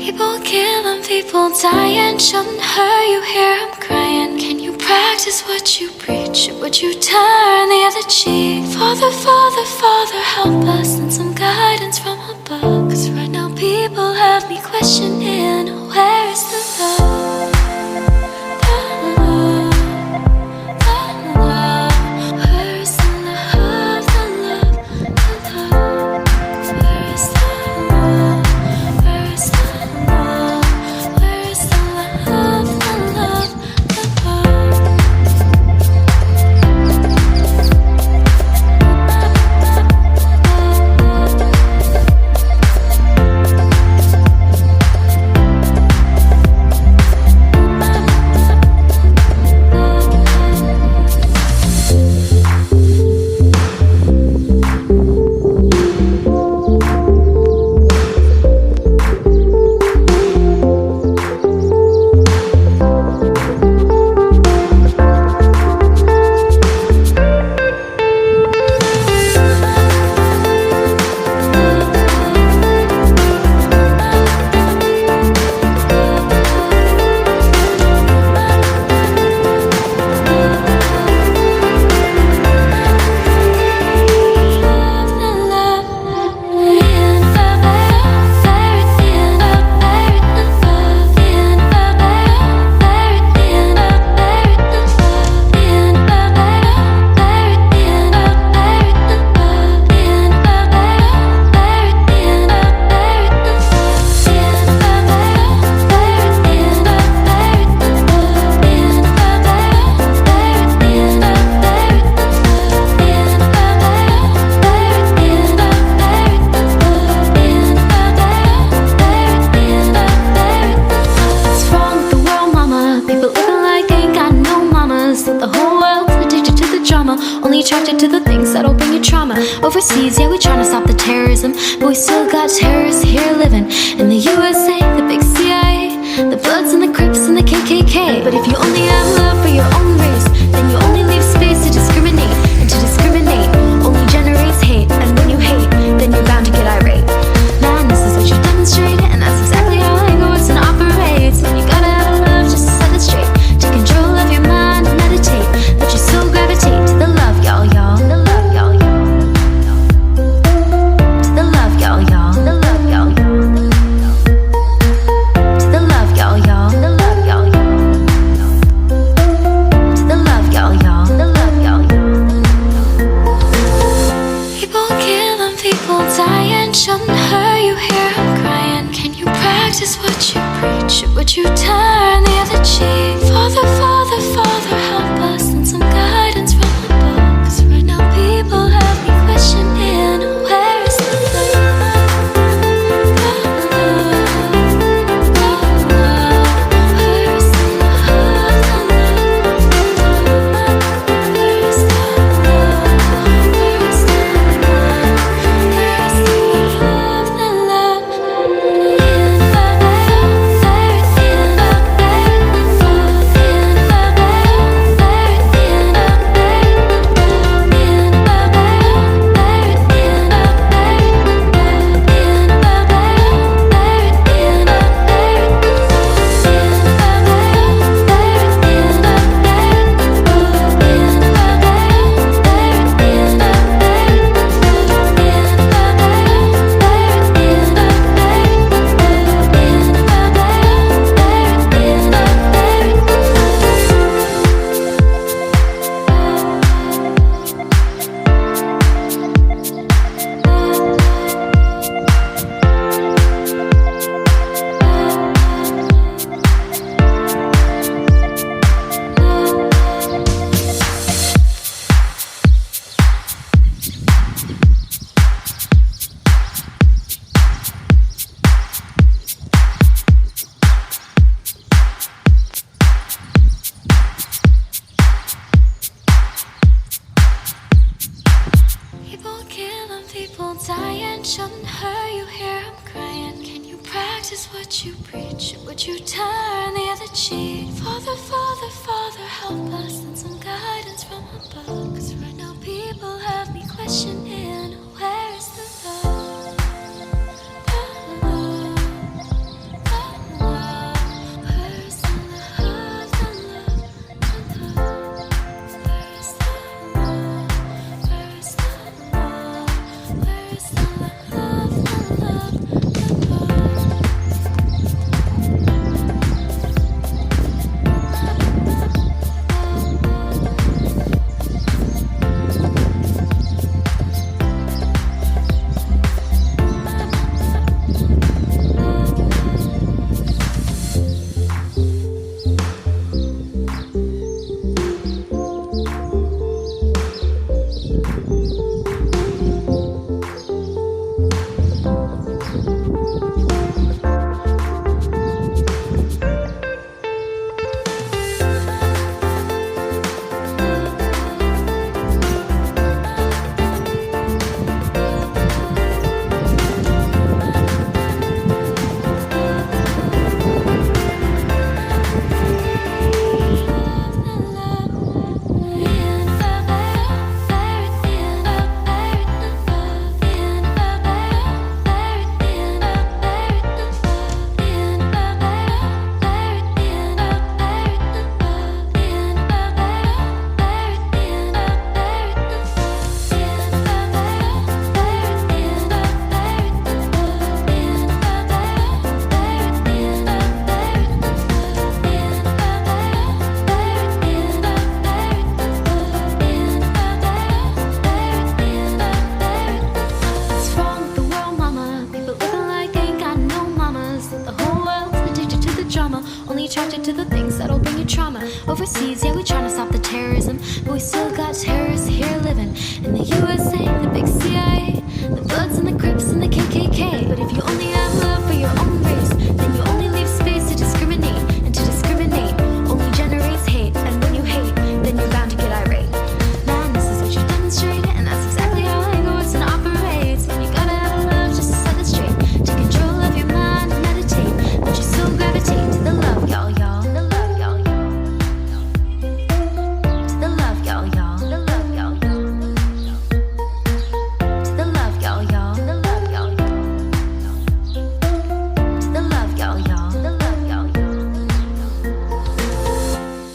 People killing, people dying, shouldn't hurt you here, I'm crying. Can you practice what you preach? Or would you turn the other cheek? Father, Father, Father, help us, send some guidance from above. Cause right now people have me questioning, where is the love? The love, the love. Where is the love, the love, the love? Where is the love? Where is the love? Where is the love, the love, the love? Attracted to the things that'll bring you trauma. Overseas, yeah, we tryna stop the terrorism, but we still got terrorists here living in the USA, the big CIA, the Bloods and the Crips and the KKK. But if you only have love for your own race, then you only leave space to discriminate, and to discriminate only generates hate. And when you hate, then you're bound to get irate. Man, this is what you demonstrate, and that's exactly how anger works and operates. When you gotta have love just to set it straight, take control of your mind and meditate, let your soul gravitate to the love, y'all, y'all. To the love, y'all, y'all. To the love, y'all, y'all. To the love, y'all, y'all. To the love, y'all, y'all. To the love, y'all, y'all. To the love, y'all, y'all. To the love, y'all, y'all. People killing, people dying, shouldn't hurt you here, I'm crying. Can you practice what you preach? Or would you turn the other cheek? Father, Father, Father, help us, send some guidance from above. Cause right now people have me questioning, where is the love? The love, the love. Where is the love, the love, the love? Where is the love? Where is the love? Where is the love, the love? People dying, shouldn't hurt you here, I'm crying. Can you practice what you preach? Or would you turn the other cheek? Father, Father, Father, help us, send some guidance from above. Cause right now people have me questioning, where is the love? The love, the attracted to the things that'll bring you trauma. Overseas, yeah, we trying to stop the terrorism, but we still got terrorists here living in the USA, the big CIA, the Bloods and the Crips and the KKK. But if you only have love for your own race, then you only leave space to discriminate, and to discriminate only generates hate. And when you hate, then you're bound to get irate. Man, this is what you demonstrate, and that's exactly how anger works and operates. And you gotta have love just to set it straight, take control of your mind and meditate. But you still gravitate to the love, y'all, y'all. The love, y'all, y'all. To the love, y'all, y'all. The love, y'all, y'all. To the love, y'all, y'all. The love, y'all, y'all. To the love, y'all, y'all. The love, y'all, y'all.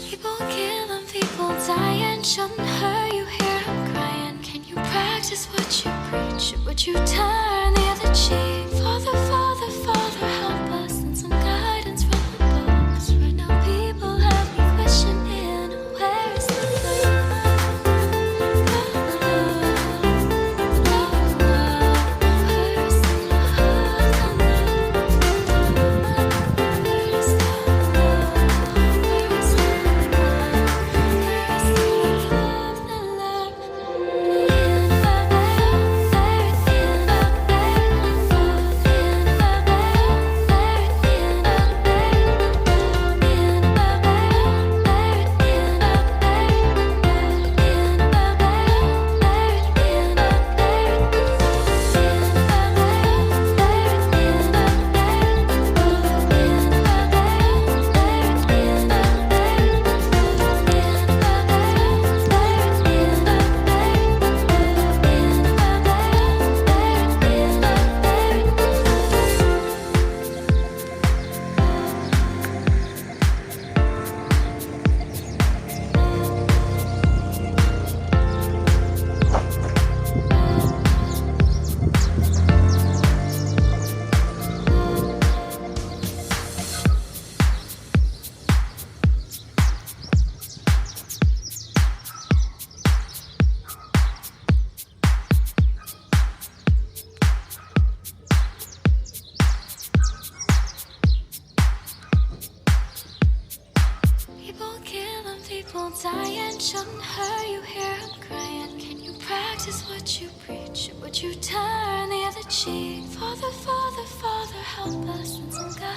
People killing, people dying, shouldn't hurt you. Hear 'em crying. Can you practice what you preach? Would you turn the other cheek? Father, Father, Father, help us, and some guidance from above. 'Cause right now people have me questioning, where is the love? Where is the love? Where is the love? Where is the People killing, people dying, shouldn't hurt you. Hear 'em crying. Can you practice what you preach? Would you turn the other cheek? Father, Father, Father, help us, and some guidance.